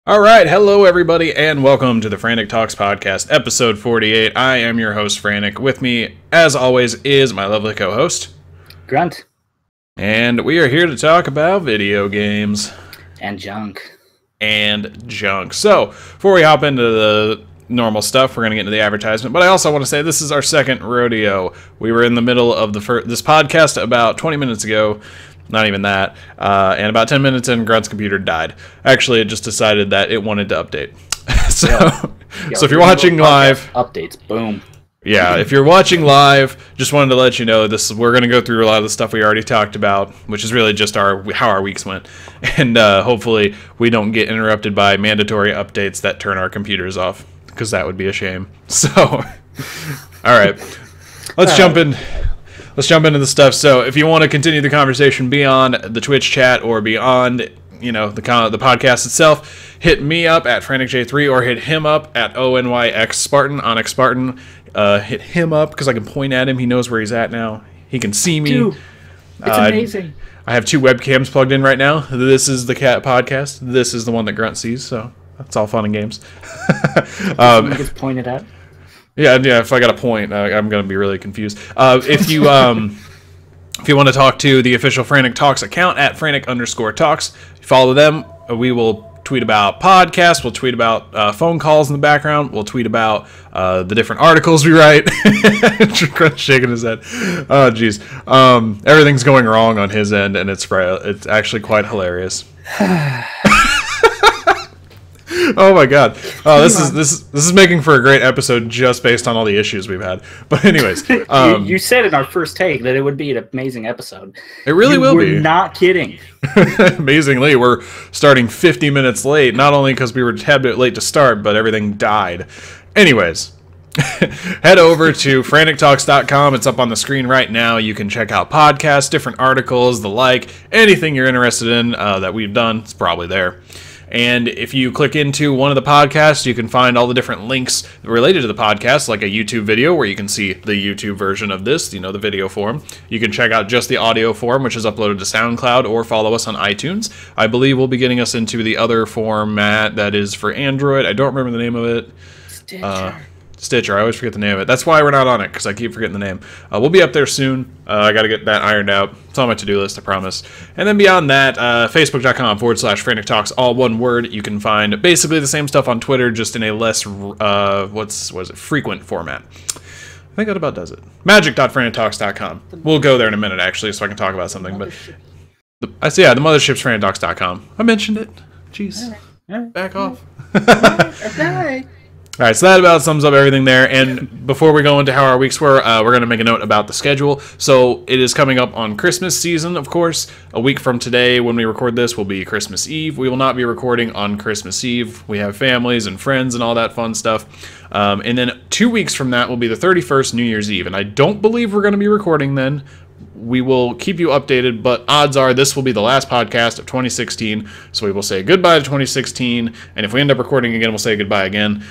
All right, hello everybody, and welcome to the Frantic Talks podcast, episode 48. I am your host, Frantic. With me, as always, is my lovely co-host, Grunt. And we are here to talk about video games. And junk. So, before we hop into the normal stuff, we're going to get into the advertisement, but I also want to say this is our second rodeo. We were in the middle of this podcast about 20 minutes ago. Not even that. And about 10 minutes in, Grunt's computer died. Actually, it just decided that it wanted to update. So if you're watching live... Updates, boom. Yeah, if you're watching live, just wanted to let you know we're going to go through a lot of the stuff we already talked about, which is really just how our weeks went. And hopefully we don't get interrupted by mandatory updates that turn our computers off, because that would be a shame. So, all right. Let's jump into the stuff. So if you want to continue the conversation beyond the Twitch chat or beyond, the podcast itself, hit me up at FranticJ3 or hit him up at ONYX Onyx Spartan. Hit him up because I can point at him. He knows where he's at now. He can see me. Dude, it's amazing. I have two webcams plugged in right now. This is the cat podcast. This is the one that Grunt sees. So that's all fun and games. Gets pointed at. Yeah. If I got a point, I'm going to be really confused. If you want to talk to the official Frantic Talks account at Frantic_Talks, follow them. We will tweet about podcasts. We'll tweet about phone calls in the background. We'll tweet about the different articles we write. Grunt's shaking his head. Oh, jeez. Everything's going wrong on his end, and it's actually quite hilarious. Oh my god! Oh, this is making for a great episode just based on all the issues we've had. But anyways, you said in our first take that it would be an amazing episode. It really will be. We're not kidding. Amazingly, we're starting 50 minutes late. Not only because we were a bit late to start, but everything died. Anyways, head over to FranticTalks.com. It's up on the screen right now. You can check out podcasts, different articles, anything you're interested in that we've done. It's probably there. And if you click into one of the podcasts, you can find all the different links related to the podcast, like a YouTube video where you can see the YouTube version of this, the video form. You can check out just the audio form, which is uploaded to SoundCloud, or follow us on iTunes. I believe we'll be getting us into the other format that is for Android. I don't remember the name of it. Stitcher. I always forget the name of it. That's why we're not on it, because I keep forgetting the name. We'll be up there soon. I got to get that ironed out. It's on my to-do list, I promise. And then beyond that, Facebook.com/Frantic Talks, all one word. You can find basically the same stuff on Twitter, just in a less, frequent format. I think that about does it. Magic.FranticTalks.com. We'll go there in a minute, actually, so I can talk about something. But the mothership's FranticTalks.com. I mentioned it. Jeez. All right. Back off. Okay. All right, so that about sums up everything there. And before we go into how our weeks were going to make a note about the schedule. So it is coming up on Christmas season, of course. A week from today, when we record this, will be Christmas Eve. We will not be recording on Christmas Eve. We have families and friends and all that fun stuff. And then 2 weeks from that will be the 31st, New Year's Eve. And I don't believe we're going to be recording then. We will keep you updated, but odds are this will be the last podcast of 2016, so we will say goodbye to 2016, and if we end up recording again, we'll say goodbye again.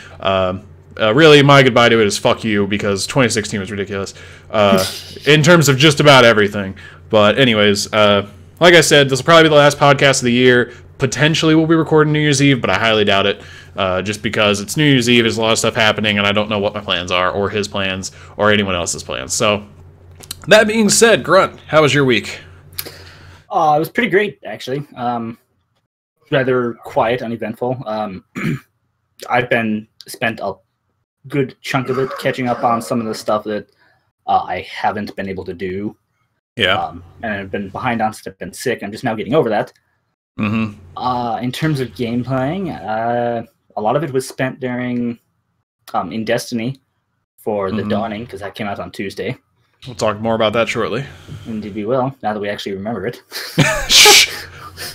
Really, my goodbye to it is fuck you, because 2016 was ridiculous, in terms of just about everything. But anyways, like I said, this will probably be the last podcast of the year. Potentially we'll be recording New Year's Eve, but I highly doubt it, just because it's New Year's Eve, there's a lot of stuff happening, and I don't know what my plans are, or his plans, or anyone else's plans, so... That being said, Grunt, how was your week? It was pretty great, actually. Rather quiet, uneventful. I've spent a good chunk of it catching up on some of the stuff that I haven't been able to do. Yeah. And I've been behind on stuff, been sick. I'm just now getting over that. Mm-hmm. In terms of game playing, a lot of it was spent during in Destiny for the Dawning, because that came out on Tuesday. We'll talk more about that shortly. Indeed we will, now that we actually remember it. Shh!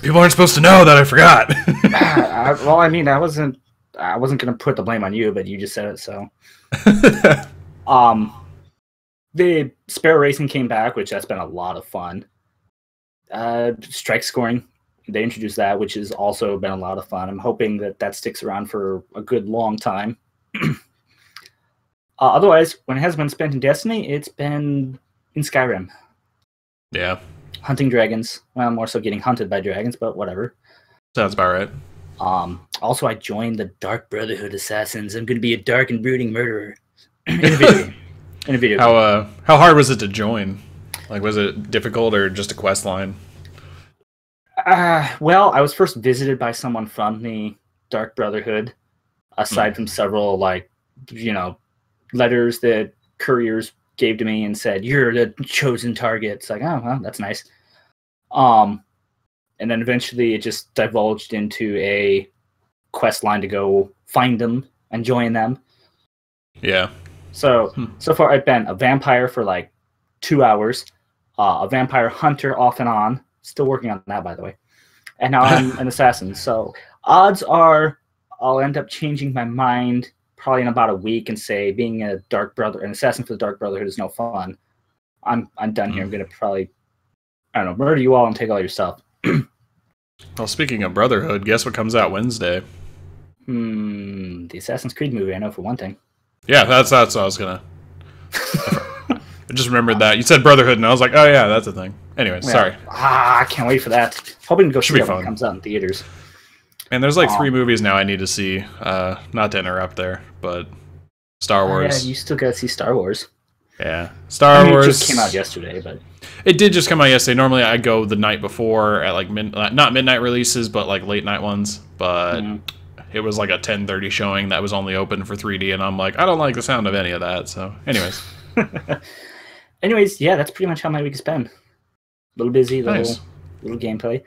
People aren't supposed to know that I forgot. Well, I mean, I wasn't going to put the blame on you, but you just said it, so. The Sparrow Racing came back, which that's been a lot of fun. Strike scoring, they introduced that, which has also been a lot of fun. I'm hoping that sticks around for a good long time. Otherwise, when it has been spent in Destiny, it's been in Skyrim. Yeah. Hunting dragons. Well, more so getting hunted by dragons, but whatever. Sounds about right. Also, I joined the Dark Brotherhood Assassins. I'm going to be a dark and brooding murderer in a video game. In a video game. How hard was it to join? Like, was it difficult or just a quest line? Well, I was first visited by someone from the Dark Brotherhood, aside from several, like, letters that couriers gave to me and said, "You're the chosen target." It's like, oh, well, that's nice. And then eventually it just divulged into a quest line to go find them and join them. Yeah. So far I've been a vampire for like 2 hours, a vampire hunter off and on. Still working on that, by the way. And now I'm an assassin. So odds are I'll end up changing my mind probably in about a week and say being an assassin for the Dark Brotherhood is no fun. I'm done here. I'm gonna probably, I don't know, murder you all and take all your stuff. Well, speaking of Brotherhood, guess what comes out Wednesday? The Assassin's Creed movie, I know for one thing. Yeah, that's what I was gonna. I just remembered that. You said Brotherhood, and I was like, oh yeah, that's a thing. Anyway, sorry. I can't wait for that. Hoping to go see be it when fun. it comes out in theaters. And there's like 3 movies now I need to see. Not to interrupt there, but Star Wars. Yeah, you still gotta see Star Wars. Yeah, Star Wars. It just came out yesterday, but it did just come out yesterday. Normally I go the night before at like not midnight releases, but like late night ones. But it was like a 10:30 showing that was only open for 3D, and I'm like, I don't like the sound of any of that. So, anyways, yeah, that's pretty much how my week has been. A little busy, nice. little gameplay.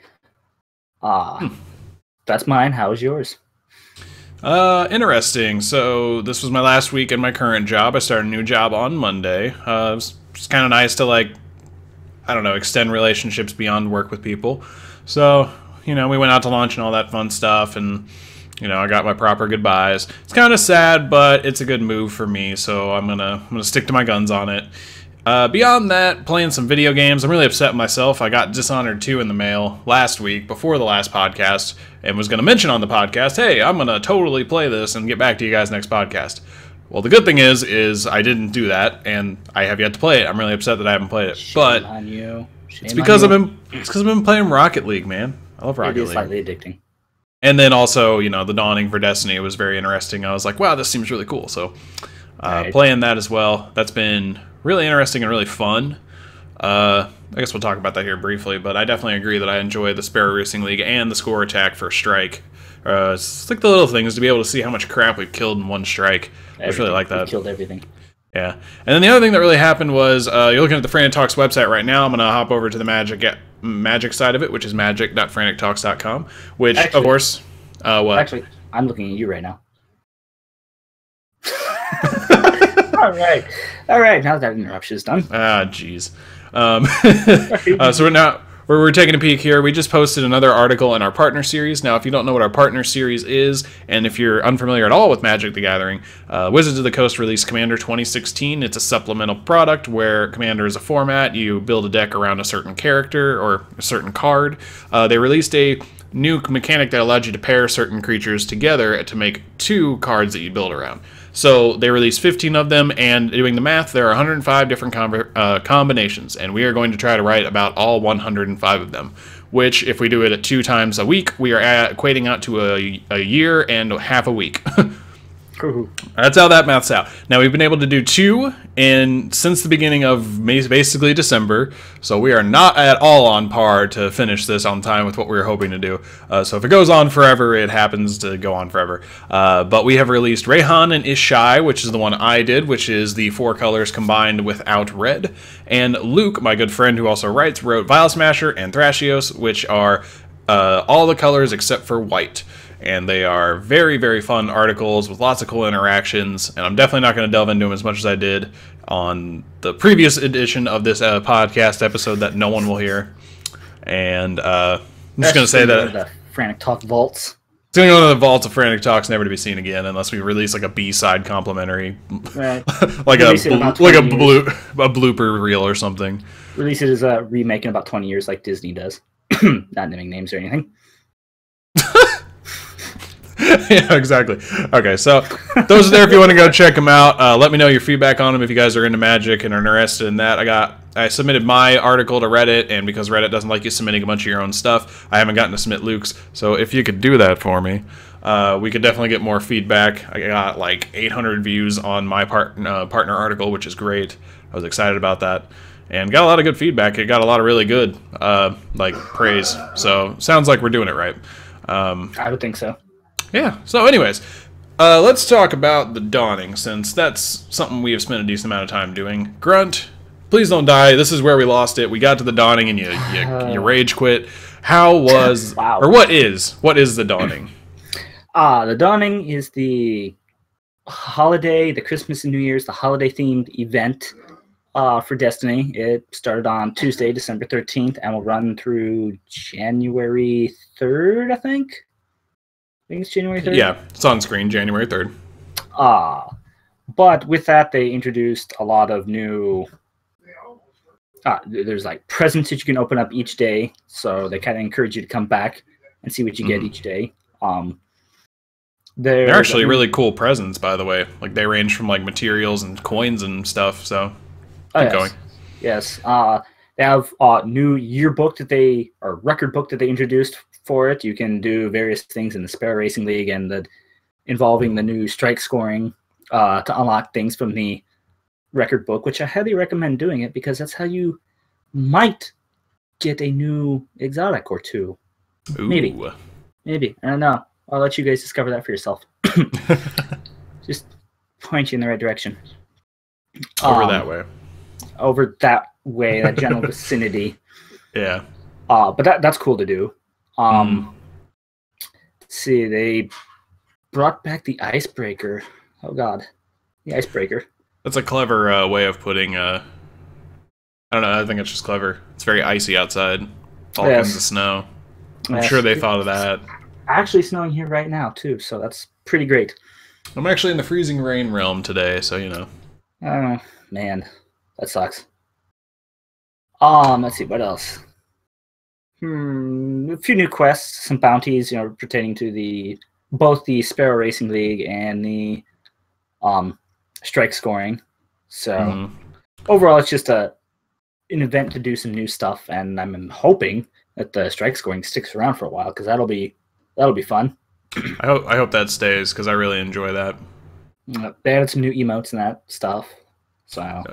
That's mine. How was yours? Interesting. So this was my last week in my current job. I started a new job on Monday. It was kind of nice to, like, I don't know, extend relationships beyond work with people. So, we went out to lunch and all that fun stuff, and I got my proper goodbyes. It's kind of sad, but it's a good move for me, so I'm gonna stick to my guns on it. Beyond that, playing some video games. I'm really upset with myself. I got Dishonored 2 in the mail last week before the last podcast and was going to mention on the podcast, hey, I'm going to totally play this and get back to you guys next podcast. Well, the good thing is I didn't do that, and I have yet to play it. I'm really upset that I haven't played it. Shame on you. It's because I've been playing Rocket League, man. I love Rocket League. It is slightly addicting. And then also, the dawning for Destiny was very interesting. I was like, wow, this seems really cool. So playing that as well, that's been really interesting and really fun. I guess we'll talk about that here briefly, but I definitely agree that I enjoy the Sparrow Racing League and the score attack for Strike. It's like the little things to be able to see how much crap we've killed in one strike. I just really like that. We've killed everything. Yeah. And then the other thing that really happened was, you're looking at the Frantic Talks website right now. I'm going to hop over to the Magic side of it, which is magic.frantictalks.com, which, actually, of course, what? Actually, I'm looking at you right now. All right. Now that interruption is done. Jeez. So we're taking a peek here. We just posted another article in our partner series. Now, if you don't know what our partner series is, and if you're unfamiliar at all with Magic the Gathering, Wizards of the Coast released Commander 2016. It's a supplemental product where Commander is a format. You build a deck around a certain character or a certain card. They released a new mechanic that allowed you to pair certain creatures together to make 2 cards that you build around. So they released 15 of them, and doing the math, there are 105 different combinations, and we are going to try to write about all 105 of them, which, if we do it at 2 times a week, we are equating out to a year and half a week. That's how that maths out. Now, we've been able to do 2 since the beginning of basically December, so we are not at all on par to finish this on time with what we were hoping to do. So if it goes on forever, it happens to go on forever. But we have released Rayhan and Ishai, which is the one I did, which is the 4 colors combined without red. And Luke, my good friend who also writes, wrote Vile Smasher and Thrashios, which are all the colors except for white. And they are very, very fun articles with lots of cool interactions, and I'm definitely not going to delve into them as much as I did on the previous edition of this podcast episode that no one will hear. And I'm just going to say that the Frantic Talk vaults. It's going to go to the vaults of Frantic Talks, never to be seen again, unless we release like a B-side complimentary, right? like a blooper reel or something. Release it as a remake in about 20 years, like Disney does. Not naming names or anything. Yeah, exactly. Okay, so those are there if you want to go check them out. Let me know your feedback on them if you guys are into Magic and are interested in that. I submitted my article to Reddit, and because Reddit doesn't like you submitting a bunch of your own stuff, I haven't gotten to submit Luke's. So if you could do that for me, We could definitely get more feedback. I got like 800 views on my partner article, which is great. I was excited about that. And got a lot of good feedback. It got a lot of really good, like, praise. So, sounds like we're doing it right. I would think so. Yeah. So, anyways, let's talk about the Dawning, since that's something we have spent a decent amount of time doing. Grunt, please don't die. This is where we lost it. We got to the Dawning and you rage quit. How was, Wow. or what is the Dawning? The Dawning is the holiday, the Christmas and New Year's, the holiday-themed event for Destiny. It started on Tuesday, December 13th, and will run through January 3rd, I think. I think it's January 3rd. Yeah, it's on screen, January 3rd. But with that, they introduced a lot of new... there's like presents that you can open up each day, so they kind of encourage you to come back and see what you get each day. They're actually really cool presents, by the way. Like, they range from like materials and coins and stuff. So keep going. Yes. They have a new yearbook or record book that they introduced for it. You can do various things in the Sparrow Racing League and involving the new strike scoring to unlock things from the record book, which I highly recommend doing it because that's how you might get a new exotic or two. Ooh. Maybe. I don't know. I'll let you guys discover that for yourself. Just point you in the right direction. Over that way. Over that way, that general vicinity. Yeah. But that's cool to do. Let's see, they brought back the icebreaker. Oh god. The icebreaker. That's a clever way of putting I don't know, I think it's just clever. It's very icy outside. All kinds of snow. I'm sure they thought of that. Actually snowing here right now too, so that's pretty great. I'm actually in the freezing rain realm today, so you know. Oh man, that sucks. Let's see what else. A few new quests, some bounties, pertaining to both the Sparrow Racing League and the strike scoring. So overall, it's just an event to do some new stuff, and I'm hoping that the strike scoring sticks around for a while because that'll be fun. I hope that stays because I really enjoy that. They added some new emotes and that stuff. So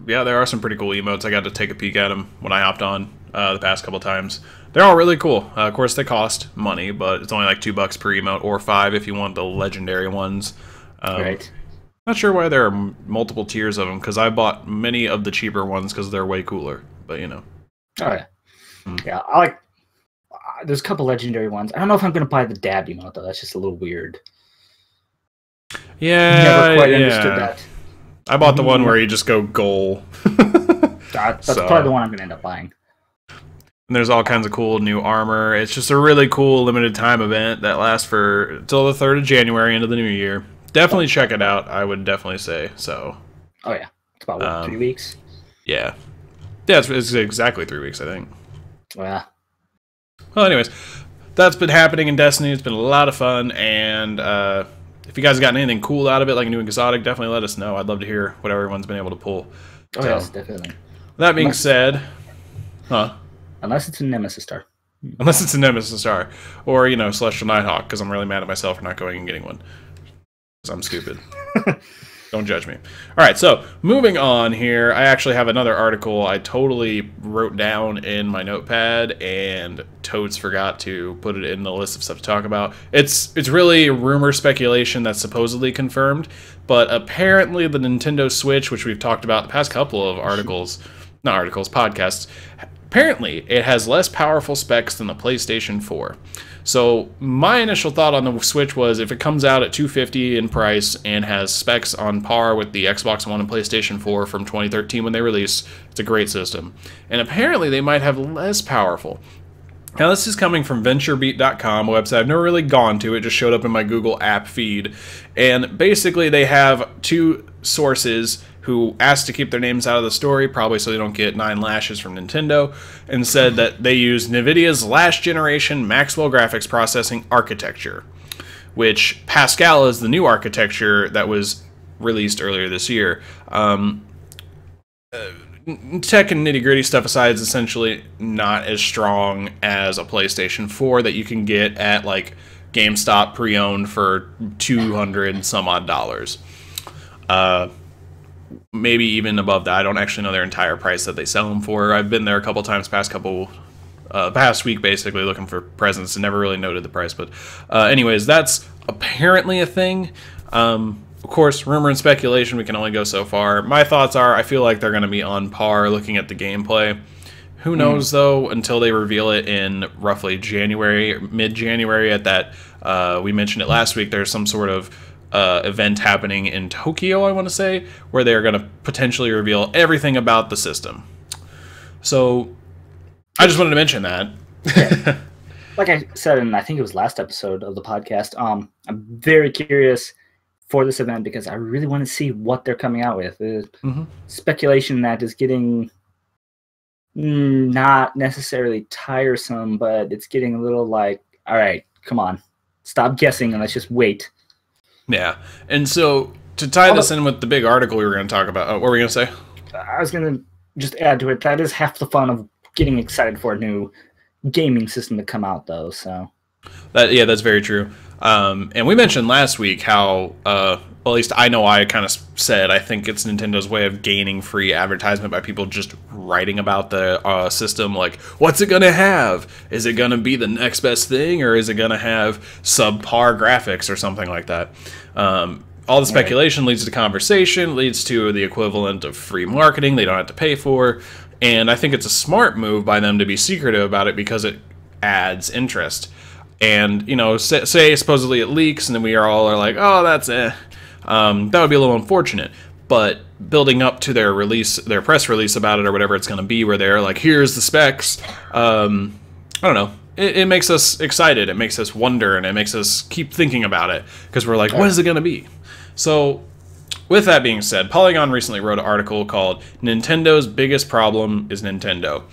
yeah, there are some pretty cool emotes. I got to take a peek at them when I hopped on the past couple times. They're all really cool. Of course, they cost money, but it's only like $2 per emote or $5 if you want the legendary ones. Right. Not sure why there are multiple tiers of them because I bought many of the cheaper ones because they're way cooler. But you know. Oh yeah. Yeah, I like. There's a couple legendary ones. I don't know if I'm going to buy the dab emote though. That's just a little weird. Yeah. Never quite understood that. I bought the one where you just go goal. That's probably the one I'm going to end up buying. And there's all kinds of cool new armor. It's just a really cool limited time event that lasts till the 3rd of January into the new year. Definitely check it out, I would definitely say. So. Oh yeah. It's about 3 weeks? Yeah. Yeah, it's exactly 3 weeks, I think. Yeah. Well, anyways, that's been happening in Destiny. It's been a lot of fun, and if you guys have gotten anything cool out of it, like a new exotic, definitely let us know. I'd love to hear what everyone's been able to pull. Oh, yes, definitely. That being said... Huh? Unless it's a Nemesis star. Unless it's a Nemesis star. Or, Celestial Nighthawk, because I'm really mad at myself for not going and getting one. Because I'm stupid. Don't judge me. All right, so moving on here, I actually have another article I totally wrote down in my notepad and totes forgot to put it in the list of stuff to talk about. It's really rumor speculation that's supposedly confirmed, but apparently the Nintendo Switch, which we've talked about the past couple of podcasts, apparently it has less powerful specs than the PlayStation 4. So my initial thought on the Switch was if it comes out at $250 in price and has specs on par with the Xbox One and PlayStation 4 from 2013 when they released, it's a great system. And apparently they might have less powerful. Now this is coming from VentureBeat.com, a website I've never really gone to. It just showed up in my Google app feed. And basically they have two sources who asked to keep their names out of the story, probably so they don't get 9 lashes from Nintendo, and said that they use NVIDIA's last generation Maxwell graphics processing architecture, which Pascal is the new architecture that was released earlier this year. Tech and nitty-gritty stuff aside, is essentially not as strong as a PlayStation 4 that you can get at like GameStop pre-owned for $200 some odd dollars. Maybe even above that. I don't actually know their entire price that they sell them for. I've been there a couple times past week basically looking for presents and never really noted the price. But anyways, that's apparently a thing. Of course, rumor and speculation, we can only go so far. My thoughts are I feel like they're going to be on par looking at the gameplay. Who knows, though, until they reveal it in roughly January, mid-January at that, we mentioned it last week, there's some sort of event happening in Tokyo, I want to say, where they're going to potentially reveal everything about the system. So, I just wanted to mention that. Yeah. Like I said, and I think it was last episode of the podcast, I'm very curious for this event because I really want to see what they're coming out with. Speculation that is getting not necessarily tiresome, but it's getting a little like, all right, come on, stop guessing and let's just wait. Yeah, and so to tie this in with the big article we were going to talk about, what were we going to say? I was going to just add to it, that is half the fun of getting excited for a new gaming system to come out, though. So yeah, that's very true. And we mentioned last week how, well, at least I know I kind of said I think it's Nintendo's way of gaining free advertisement by people just writing about the system. Like, what's it going to have? Is it going to be the next best thing, or is it going to have subpar graphics or something like that? All the speculation leads to conversation, leads to the equivalent of free marketing they don't have to pay for. And I think it's a smart move by them to be secretive about it because it adds interest. And, you know, say supposedly it leaks and then we all are like, oh, that's that would be a little unfortunate. But building up to their release, their press release about it or whatever it's going to be, where they're like, here's the specs, I don't know. It makes us excited. It makes us wonder, and it makes us keep thinking about it because we're like, what is it going to be? So, with that being said, Polygon recently wrote an article called Nintendo's Biggest Problem is Nintendo.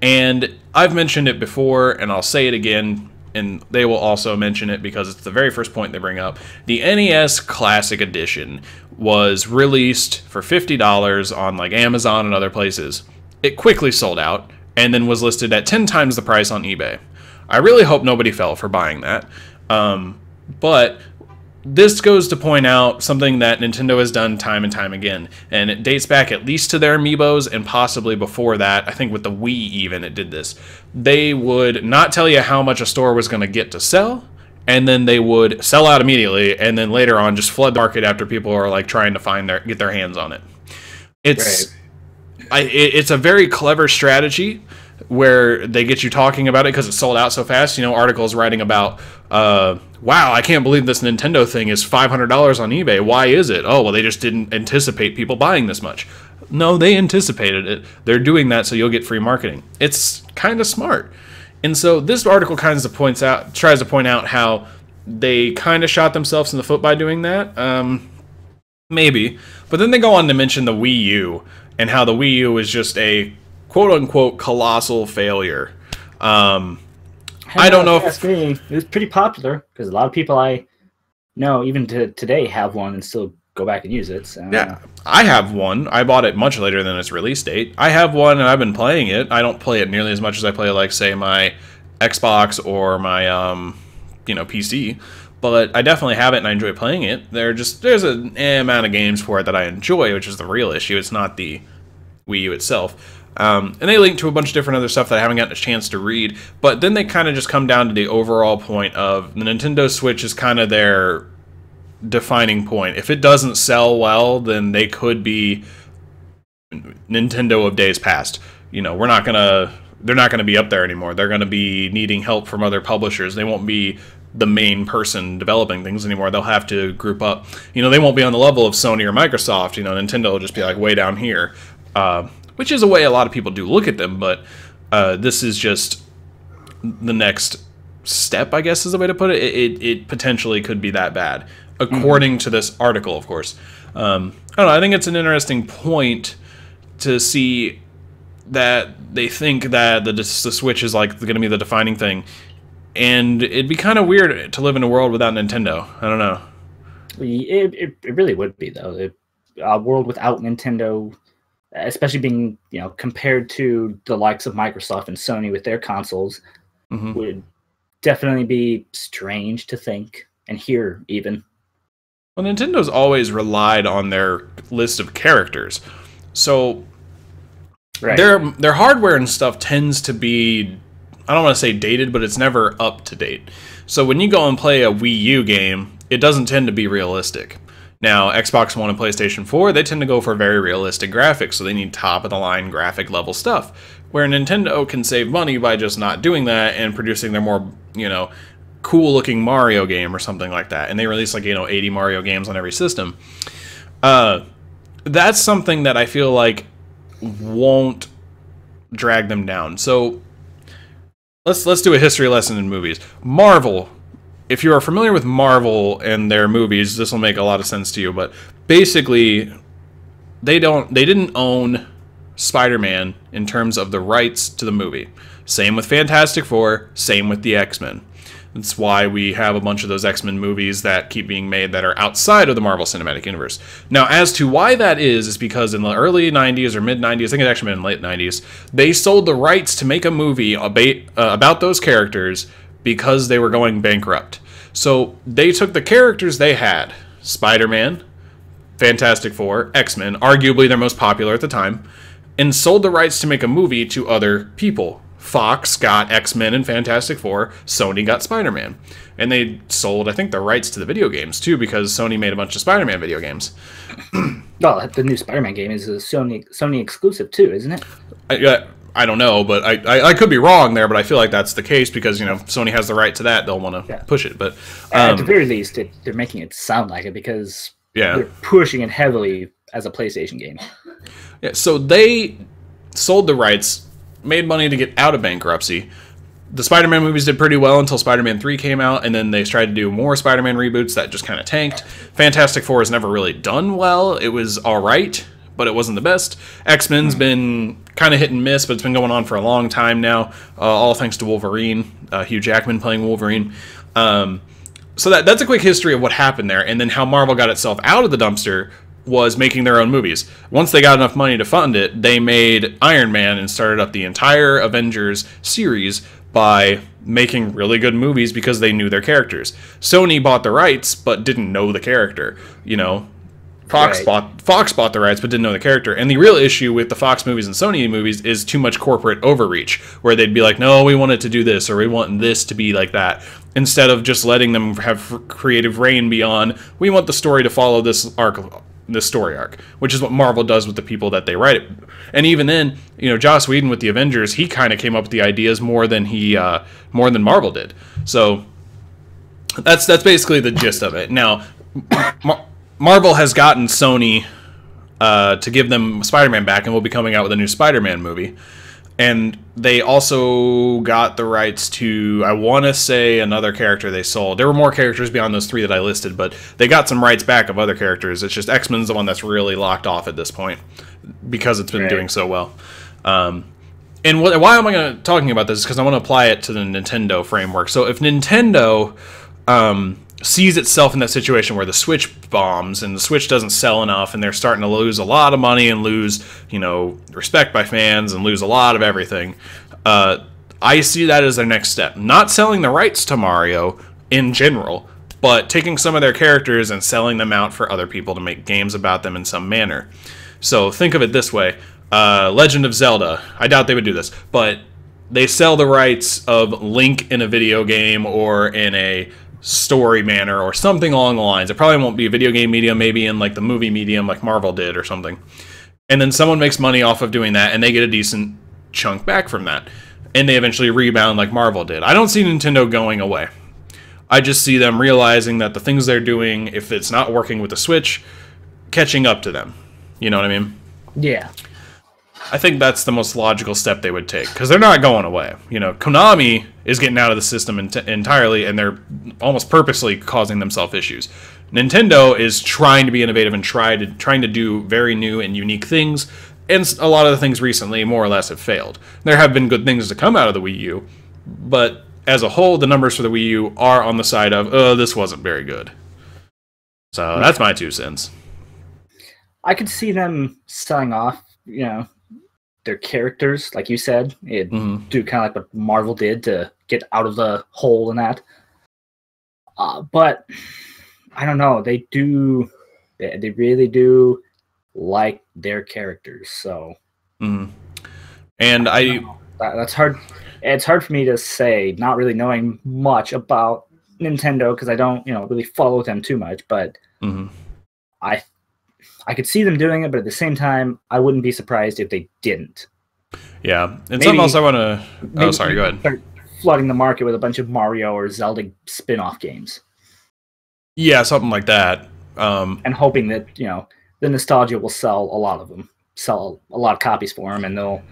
And I've mentioned it before, and I'll say it again, and they will also mention it because it's the very first point they bring up. The NES Classic Edition was released for $50 on like Amazon and other places. It quickly sold out, and then was listed at 10 times the price on eBay. I really hope nobody fell for buying that. But this goes to point out something that Nintendo has done time and time again, and it dates back at least to their Amiibos and possibly before that. I think with the Wii even it did this. They would not tell you how much a store was going to get to sell, and then they would sell out immediately, and then later on just flood the market after people are like trying to get their hands on it. It's a very clever strategy where they get you talking about it because it sold out so fast. You know, articles writing about, wow, I can't believe this Nintendo thing is $500 on eBay. Why is it? Oh, well, they just didn't anticipate people buying this much. No, they anticipated it. They're doing that so you'll get free marketing. It's kind of smart. And so this article tries to point out how they kind of shot themselves in the foot by doing that. Maybe. But then they go on to mention the Wii U and how the Wii U is just a quote-unquote colossal failure. I don't know if... It was pretty popular, because a lot of people I know, even today, have one and still go back and use it. So, yeah, I have one. I bought it much later than its release date. I have one, and I've been playing it. I don't play it nearly as much as I play, like, say, my Xbox or my, PC. But I definitely have it, and I enjoy playing it. There's an amount of games for it that I enjoy, which is the real issue. It's not the Wii U itself. And they link to a bunch of different other stuff that I haven't gotten a chance to read. But then they kind of just come down to the overall point of the Nintendo Switch is kind of their defining point. If it doesn't sell well, then they could be Nintendo of days past. You know, they're not gonna be up there anymore. They're gonna be needing help from other publishers. They won't be the main person developing things anymore. They'll have to group up. You know, they won't be on the level of Sony or Microsoft. You know, Nintendo will just be like way down here. Which is a way a lot of people do look at them, but this is just the next step, I guess is the way to put it. It potentially could be that bad, according to this article, of course. I don't know, I think it's an interesting point to see that they think that the Switch is like going to be the defining thing, and it'd be kind of weird to live in a world without Nintendo. I don't know. It really would be, though. A world without Nintendo, especially being, compared to the likes of Microsoft and Sony with their consoles, would definitely be strange to think and hear even. Well, Nintendo's always relied on their list of characters. So Right. their hardware and stuff tends to be, I don't want to say dated, but it's never up to date. So when you go and play a Wii U game, it doesn't tend to be realistic. Now, Xbox One and PlayStation 4, they tend to go for very realistic graphics, so they need top-of-the-line graphic level stuff. Where Nintendo can save money by just not doing that and producing their more, cool-looking Mario game or something like that. And they release, 80 Mario games on every system. That's something that I feel like won't drag them down. So, let's do a history lesson in movies. Marvel. If you are familiar with Marvel and their movies, this will make a lot of sense to you, but basically they didn't own Spider-Man in terms of the rights to the movie. Same with Fantastic Four, same with the X-Men. That's why we have a bunch of those X-Men movies that keep being made that are outside of the Marvel Cinematic Universe. Now, as to why that is because in the early 90s or mid-90s, I think it actually been in the late 90s, they sold the rights to make a movie about those characters because they were going bankrupt. So they took the characters they had, Spider-Man, Fantastic Four, X-Men, arguably their most popular at the time, and sold the rights to make a movie to other people. Fox got X-Men and Fantastic Four, Sony got Spider-Man. And they sold, I think, the rights to the video games, too, because Sony made a bunch of Spider-Man video games. Well, the new Spider-Man game is a Sony exclusive, too, isn't it? I don't know, but I could be wrong there, but I feel like that's the case because, Sony has the right to that. They'll want to push it. But at the very least, they're making it sound like it because they're pushing it heavily as a PlayStation game. Yeah, so they sold the rights, made money to get out of bankruptcy. The Spider-Man movies did pretty well until Spider-Man 3 came out, and then they tried to do more Spider-Man reboots that just kind of tanked. Fantastic Four has never really done well. It was all right, but it wasn't the best. X-Men's been kind of hit and miss, but it's been going on for a long time now, all thanks to Wolverine, Hugh Jackman playing Wolverine. So that's a quick history of what happened there, and then how Marvel got itself out of the dumpster was making their own movies. Once they got enough money to fund it, they made Iron Man and started up the entire Avengers series by making really good movies because they knew their characters. Sony bought the rights, but didn't know the character, Fox bought the rights but didn't know the character. And the real issue with the Fox movies and Sony movies is too much corporate overreach, where they'd be like, no, we want it to do this, or we want this to be like that, instead of just letting them have creative reign beyond, we want the story to follow this story arc, which is what Marvel does with the people that they write it. And even then, Joss Whedon with the Avengers, he kind of came up with the ideas more than Marvel did. So that's basically the gist of it. Now, Marvel has gotten Sony to give them Spider-Man back, and will be coming out with a new Spider-Man movie. And they also got the rights to, I want to say, another character they sold. There were more characters beyond those three that I listed, but they got some rights back of other characters. It's just X-Men's the one that's really locked off at this point because it's been doing so well. And why am I talking about this? Is because I want to apply it to the Nintendo framework. So if Nintendo sees itself in that situation where the Switch bombs and the Switch doesn't sell enough and they're starting to lose a lot of money and lose, respect by fans and lose a lot of everything, I see that as their next step. Not selling the rights to Mario in general, but taking some of their characters and selling them out for other people to make games about them in some manner. So think of it this way. Legend of Zelda, I doubt they would do this, but they sell the rights of Link in a video game or in a story manner or something along the lines. It probably won't be a video game medium, maybe in like the movie medium like Marvel did or something. And then someone makes money off of doing that and they get a decent chunk back from that. And they eventually rebound like Marvel did. I don't see Nintendo going away. I just see them realizing that the things they're doing, if it's not working with the Switch, catching up to them. You know what I mean? Yeah. I think that's the most logical step they would take, because they're not going away. Konami is getting out of the system entirely, and they're almost purposely causing themselves issues. Nintendo is trying to be innovative and trying to do very new and unique things, and a lot of the things recently, more or less, have failed. There have been good things to come out of the Wii U, but as a whole, the numbers for the Wii U are on the side of, this wasn't very good. So that's my 2 cents. I could see them selling off, their characters, like you said, do kind of like what Marvel did to get out of the hole in that. But I don't know. They really do like their characters. So, and that's hard. It's hard for me to say, not really knowing much about Nintendo because I don't, really follow them too much. But I could see them doing it, but at the same time, I wouldn't be surprised if they didn't. Yeah, and maybe, something else I want to. Oh, sorry. Go ahead. Start flooding the market with a bunch of Mario or Zelda spin-off games. Yeah, something like that. And hoping that the nostalgia will sell a lot of them, sell a lot of copies for them, and they'll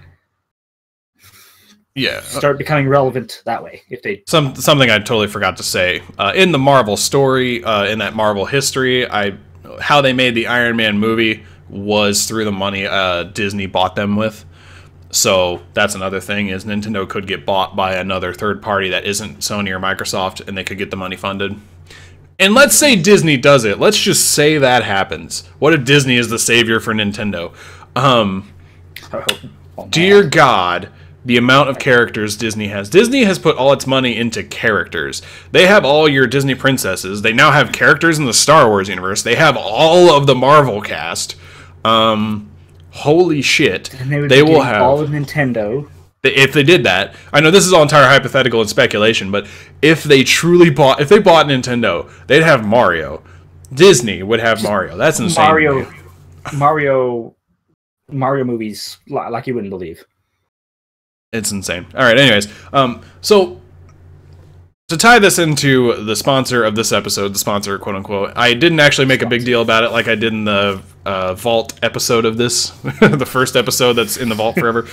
start becoming relevant that way. If they something I totally forgot to say in the Marvel story, in that Marvel history, how they made the Iron Man movie was through the money Disney bought them with. So that's another thing, is Nintendo could get bought by another third party that isn't Sony or Microsoft, and they could get the money funded. And let's say Disney does it. Let's just say that happens. What if Disney is the savior for Nintendo? Dear God, the amount of characters Disney has. Disney has put all its money into characters. They have all your Disney princesses. They now have characters in the Star Wars universe. They have all of the Marvel cast. Holy shit. And they will have all of Nintendo. If they did that, I know this is all entire hypothetical and speculation, but if they truly bought Nintendo, they'd have Mario. Disney would have Mario. That's insane. Mario movies like you wouldn't believe. It's insane. All right, anyways, so to tie this into the sponsor of this episode, the sponsor, quote unquote, I didn't actually make a big deal about it like I did in the Vault episode of this, the first episode that's in the Vault forever.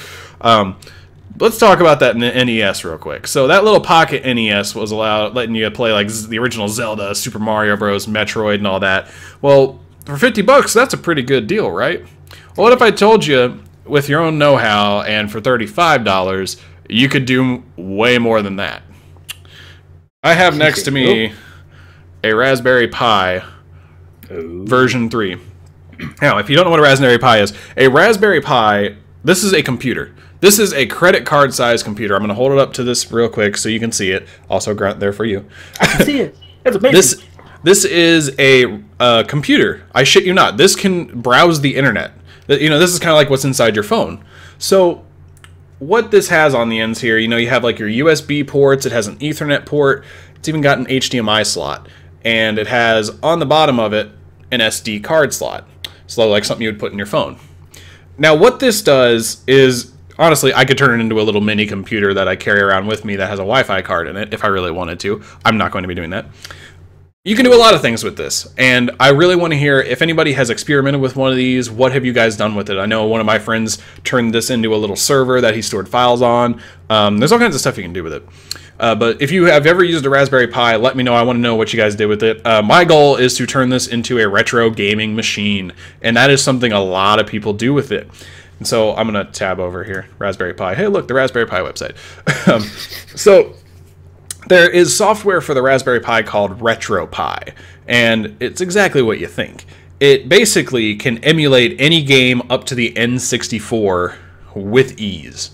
Let's talk about that in the NES real quick. So that little pocket NES was letting you play like the original Zelda, Super Mario Bros., Metroid, and all that. Well, for $50, that's a pretty good deal, right? Well, what if I told you, with your own know-how, and for $35, you could do way more than that? I have next to me a Raspberry Pi version 3. Now, if you don't know what a Raspberry Pi is, a Raspberry Pi, this is a computer. This is a credit card size computer. I'm going to hold it up to this real quick so you can see it. Also, Grunt there for you. I can see it. That's amazing. This is a computer. I shit you not. This can browse the internet. This is kind of like what's inside your phone. So what this has on the ends here, you have like your USB ports. It has an Ethernet port. It's even got an HDMI slot. And it has, on the bottom of it, an SD card slot. So like something you would put in your phone. Now what this does is, honestly, I could turn it into a little mini computer that I carry around with me that has a Wi-Fi card in it if I really wanted to. I'm not going to be doing that. You can do a lot of things with this, and I really want to hear if anybody has experimented with one of these. What have you guys done with it? I know one of my friends turned this into a little server that he stored files on. There's all kinds of stuff you can do with it. But if you have ever used a Raspberry Pi, let me know. I want to know what you guys did with it. My goal is to turn this into a retro gaming machine, and that is something a lot of people do with it. And so I'm going to tab over here, Raspberry Pi. Hey, look, the Raspberry Pi website. So there is software for the Raspberry Pi called RetroPie, and it's exactly what you think. It basically can emulate any game up to the N64 with ease.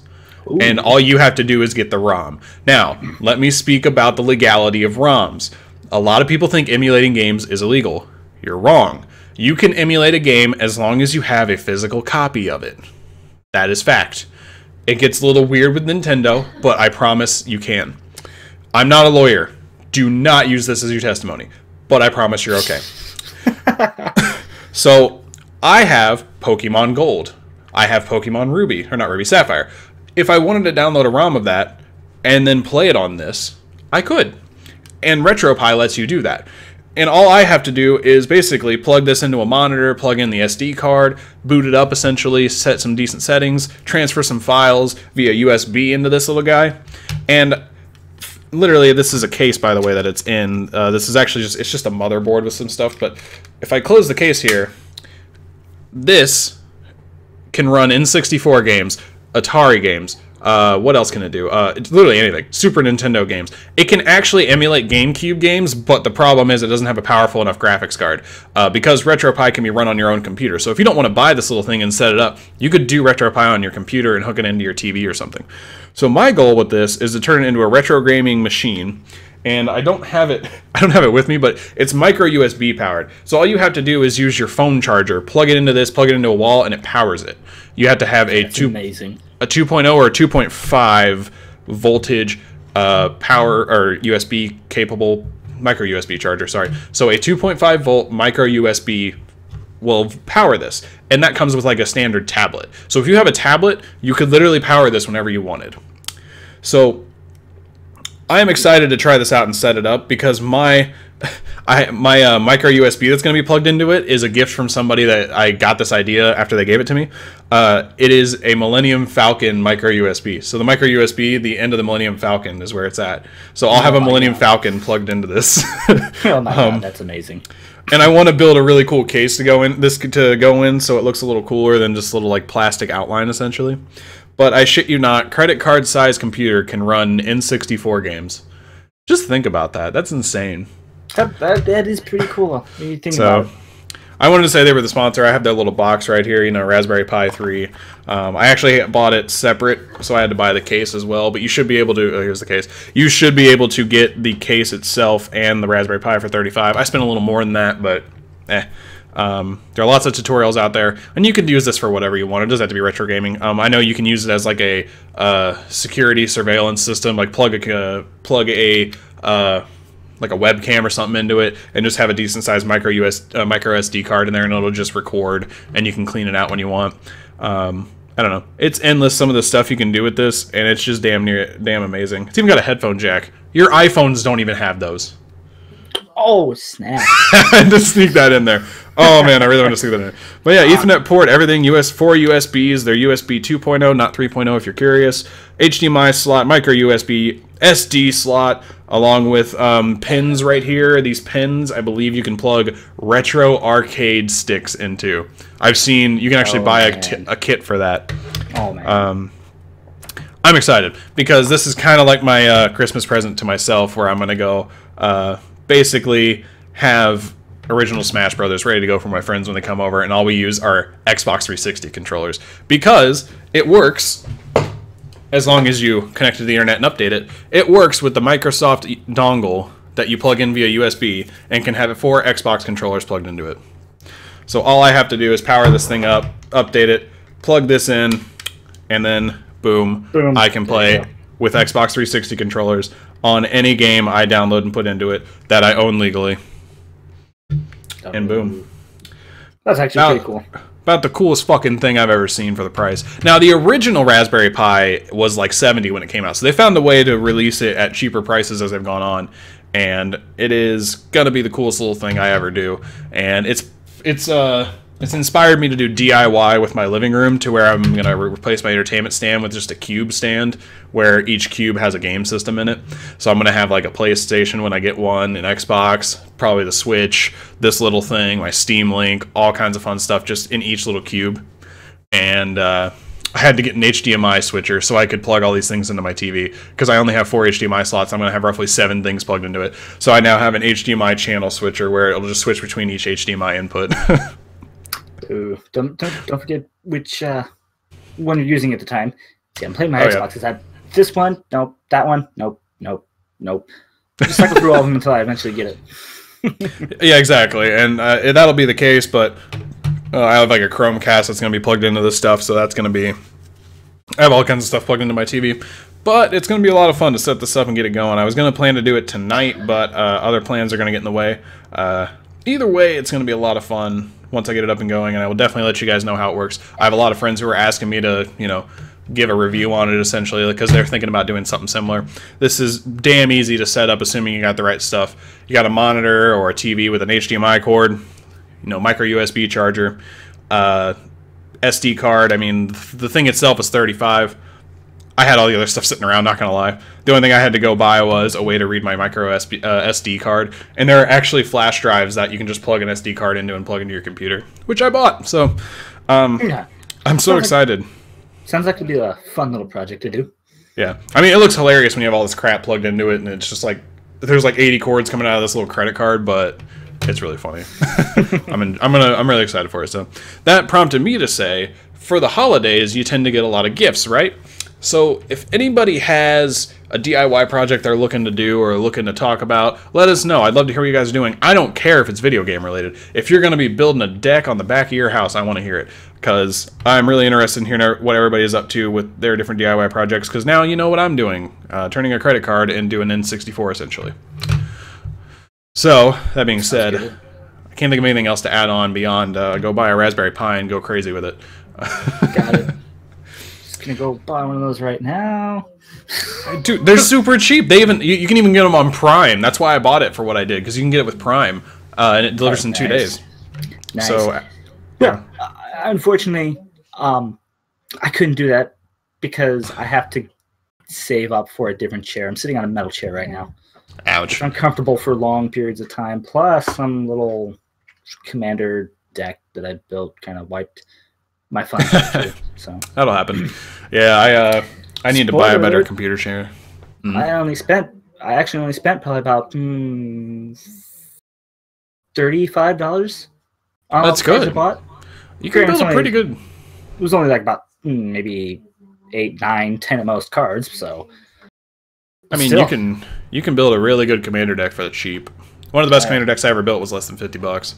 Ooh. And all you have to do is get the ROM. Now, let me speak about the legality of ROMs. A lot of people think emulating games is illegal. You're wrong. You can emulate a game as long as you have a physical copy of it. That is fact. It gets a little weird with Nintendo, but I promise you can. I'm not a lawyer. Do not use this as your testimony, but I promise you're okay. So, I have Pokemon Gold. I have Pokemon Ruby, or not Ruby, Sapphire. If I wanted to download a ROM of that and then play it on this, I could. And RetroPie lets you do that. And all I have to do is basically plug this into a monitor, plug in the SD card, boot it up essentially, set some decent settings, transfer some files via USB into this little guy. And literally, this is a case, by the way, that it's in. This is actually it's just a motherboard with some stuff. But if I close the case here, this can run N64 games, Atari games, What else can it do? It's literally anything. Super Nintendo games. It can actually emulate GameCube games, but the problem is it doesn't have a powerful enough graphics card. Because RetroPie can be run on your own computer. So if you don't want to buy this little thing and set it up, you could do RetroPie on your computer and hook it into your TV or something. So my goal with this is to turn it into a retro gaming machine. And I don't have it with me, but it's micro USB powered. So all you have to do is use your phone charger, plug it into this, plug it into a wall, and it powers it. You have to have a 2.0 or a 2.5 voltage power or USB capable micro USB charger, sorry. So a 2.5 volt micro USB will power this, and that comes with like a standard tablet. So if you have a tablet, you could literally power this whenever you wanted. So I am excited to try this out and set it up because my micro USB that's going to be plugged into it is a gift from somebody that I got this idea after they gave it to me. It is a Millennium Falcon micro USB. So the micro USB, the end of the Millennium Falcon is where it's at. So I'll have a Millennium Falcon plugged into this. Oh my god, that's amazing. And I want to build a really cool case to go in, so it looks a little cooler than just a little like plastic outline essentially. But I shit you not, credit card size computer can run N64 games. Just think about that. That's insane. That is pretty cool. When you think about it. I wanted to say they were the sponsor. I have their little box right here, you know, Raspberry Pi 3. I actually bought it separate, so I had to buy the case as well. But you should be able to, here's the case. You should be able to get the case itself and the Raspberry Pi for $35. I spent a little more than that, but there are lots of tutorials out there, and you can use this for whatever you want. It doesn't have to be retro gaming. I know you can use it as like a security surveillance system, like plug a like a webcam or something into it, and just have a decent sized micro SD card in there, and it'll just record, and you can clean it out when you want. I don't know. It's endless, some of the stuff you can do with this, and it's just damn amazing. It's even got a headphone jack. Your iPhones don't even have those. Oh, snap. I had to sneak that in there. Oh, man, I really want to sneak that in there. But yeah, Ethernet port, everything, 4 USBs. They're USB 2.0, not 3.0 if you're curious. HDMI slot, micro USB, SD slot, along with pins right here. These pins, I believe you can plug retro arcade sticks into. I've seen, you can actually buy a kit for that. Oh, man. I'm excited, because this is kind of like my Christmas present to myself, where I'm going to go basically have original Smash Brothers ready to go for my friends when they come over, and all we use are Xbox 360 controllers, because it works as long as you connect to the internet and update it. It works with the Microsoft dongle that you plug in via USB and can have 4 Xbox controllers plugged into it. So all I have to do is power this thing up, update it, plug this in, and then boom, I can play with Xbox 360 controllers on any game I download and put into it that I own legally. And boom. That's actually pretty cool. About the coolest fucking thing I've ever seen for the price. Now, the original Raspberry Pi was like $70 when it came out, so they found a way to release it at cheaper prices as they've gone on, and it is gonna be the coolest little thing I ever do. And it's inspired me to do DIY with my living room, to where I'm going to replace my entertainment stand with just a cube stand, where each cube has a game system in it. So I'm going to have like a PlayStation when I get one, an Xbox, probably the Switch, this little thing, my Steam Link, all kinds of fun stuff just in each little cube. And I had to get an HDMI switcher so I could plug all these things into my TV, because I only have 4 HDMI slots. I'm going to have roughly 7 things plugged into it. So I now have an HDMI channel switcher where it'll just switch between each HDMI input. Ooh, don't forget which one you're using at the time. See, I'm playing my Xbox. Yeah. Is that this one? Nope. That one? Nope. Nope. Nope. Just cycle through all of them until I eventually get it. Yeah, exactly. And that'll be the case, but I have like a Chromecast that's going to be plugged into this stuff, so that's going to be... I have all kinds of stuff plugged into my TV. But it's going to be a lot of fun to set this up and get it going. I was going to plan to do it tonight, but other plans are going to get in the way. Either way, it's going to be a lot of fun once I get it up and going, and I will definitely let you guys know how it works. I have a lot of friends who are asking me to, you know, give a review on it, essentially, because they're thinking about doing something similar. This is damn easy to set up, assuming you got the right stuff. You got a monitor or a TV with an HDMI cord, you know, micro USB charger, SD card. I mean, the thing itself is $35. I had all the other stuff sitting around, not gonna lie. The only thing I had to go buy was a way to read my micro SD card, and there are actually flash drives that you can just plug an SD card into and plug into your computer, which I bought. So, I'm so excited. Sounds like it'd be a fun little project to do. Yeah, I mean, it looks hilarious when you have all this crap plugged into it, and it's just like there's like 80 cords coming out of this little credit card, but it's really funny. I'm really excited for it. So that prompted me to say, for the holidays, you tend to get a lot of gifts, right? So if anybody has a DIY project they're looking to do or looking to talk about, let us know. I'd love to hear what you guys are doing. I don't care if it's video game related. If you're going to be building a deck on the back of your house, I want to hear it, because I'm really interested in hearing what everybody is up to with their different DIY projects, because now you know what I'm doing, turning a credit card into an N64 essentially. So, that being said, I can't think of anything else to add on beyond go buy a Raspberry Pi and go crazy with it. Got it. Gonna go buy one of those right now. Dude, they're super cheap. They even you can even get them on Prime. That's why I bought it for what I did, because you can get it with Prime, and it delivers in 2 days. Nice. So, yeah. Unfortunately, I couldn't do that because I have to save up for a different chair. I'm sitting on a metal chair right now. Ouch. It's uncomfortable for long periods of time. Plus, some little commander deck that I built kind of wiped my fun too, so that'll happen. Yeah, I need to buy a better computer chair. Mm-hmm. I actually only spent probably about $35. That's good. You can build a pretty good. It was only like about maybe 8, 9, 10 at most cards. So I mean, you can build a really good commander deck for the cheap. One of the best commander decks I ever built was less than $50,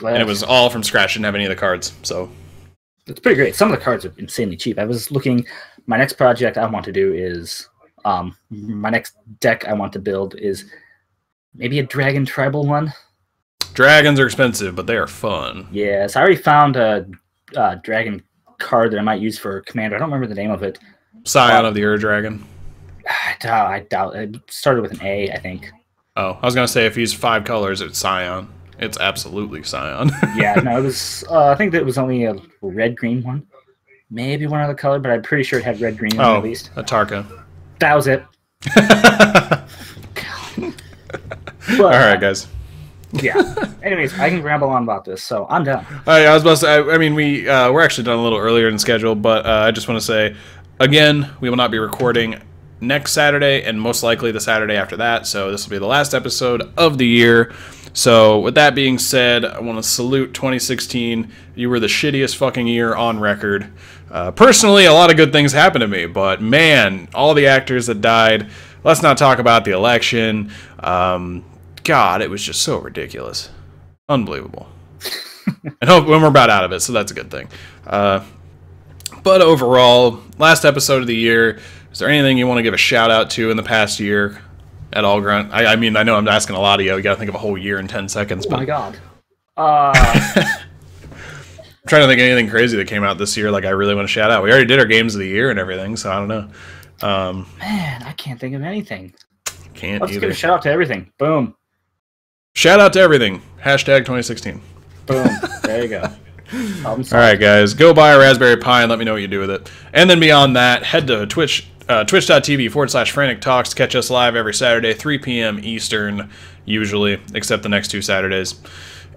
and it was all from scratch. Didn't have any of the cards, so. It's pretty great. Some of the cards are insanely cheap. I was looking. My next project I want to do is my next deck I want to build is maybe a dragon tribal one. Dragons are expensive, but they are fun. Yes, I already found a dragon card that I might use for commander. I don't remember the name of it. Scion of the Ur Dragon. I doubt. It started with an A, I think. Oh, I was gonna say if he's 5 colors, it's Scion. It's absolutely Scion. Yeah, no, it was. I think that it was only a red-green one, maybe one other color, but I'm pretty sure it had red-green at least. A Tarka. That was it. But, all right, guys. Yeah. Anyways, I can ramble on about this, so I'm done. I was about to say. I mean, we're actually done a little earlier than scheduled, but I just want to say, again, we will not be recording next Saturday, and most likely the Saturday after that. So this will be the last episode of the year. So with that being said, I want to salute 2016. You were the shittiest fucking year on record. Personally, a lot of good things happened to me, but man, all the actors that died. Let's not talk about the election. God, it was just so ridiculous. Unbelievable. And hope when we're about out of it, so that's a good thing. But overall, last episode of the year, is there anything you want to give a shout out to in the past year at all, Grunt? I mean, I know I'm asking a lot of you. You got to think of a whole year in 10 seconds. Oh my God. I'm trying to think of anything crazy that came out this year like I really want to shout out. We already did our games of the year and everything, so I don't know. Man, I can't think of anything. Can't Let's either. give a shout out to everything. Boom. Shout out to everything. Hashtag 2016. Boom. There you go. All right, guys. Go buy a Raspberry Pi and let me know what you do with it. And then beyond that, head to twitch.tv/Frantic Talks to catch us live every Saturday, 3 p.m. Eastern, usually, except the next 2 Saturdays.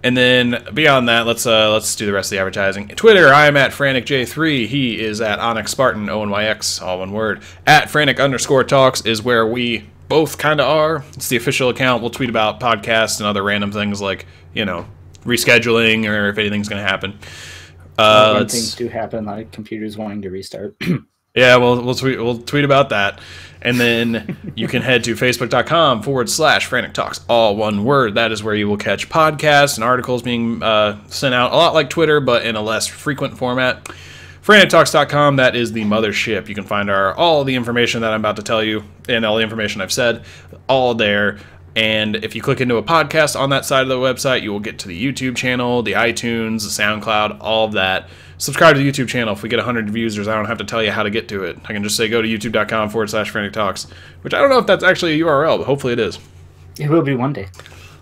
And then beyond that, let's do the rest of the advertising. Twitter, I am at FranticJ3. He is at Onyx Spartan, ONYX, all one word. At Frantic_Talks is where we both kind of are. It's the official account. We'll tweet about podcasts and other random things like, you know, rescheduling or if anything's going to happen. When things do happen, like computers wanting to restart. Yeah, we'll tweet about that. And then you can head to facebook.com/Frantic Talks, all one word. That is where you will catch podcasts and articles being sent out, a lot like Twitter, but in a less frequent format. FranticTalks.com, that is the mothership. You can find all the information that I'm about to tell you and all the information I've said, all there. And if you click into a podcast on that side of the website, you will get to the YouTube channel, the iTunes, the SoundCloud, all of that. Subscribe to the YouTube channel. If we get 100 users, I don't have to tell you how to get to it. I can just say go to youtube.com/Frantic Talks, which I don't know if that's actually a URL, but hopefully it is. It will be one day.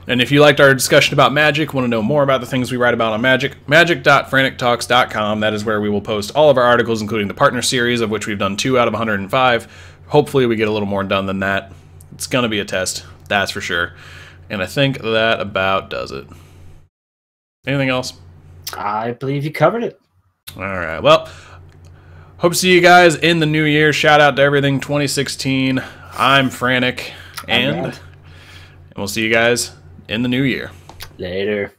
And if you liked our discussion about Magic, want to know more about the things we write about on Magic, magic.frantictalks.com. That is where we will post all of our articles, including the partner series, of which we've done 2 out of 105. Hopefully we get a little more done than that. It's going to be a test, that's for sure. And I think that about does it. Anything else? I believe you covered it. All right. Well, Hope to see you guys in the new year. Shout out to everything 2016. I'm Frantic, and we'll see you guys in the new year. Later.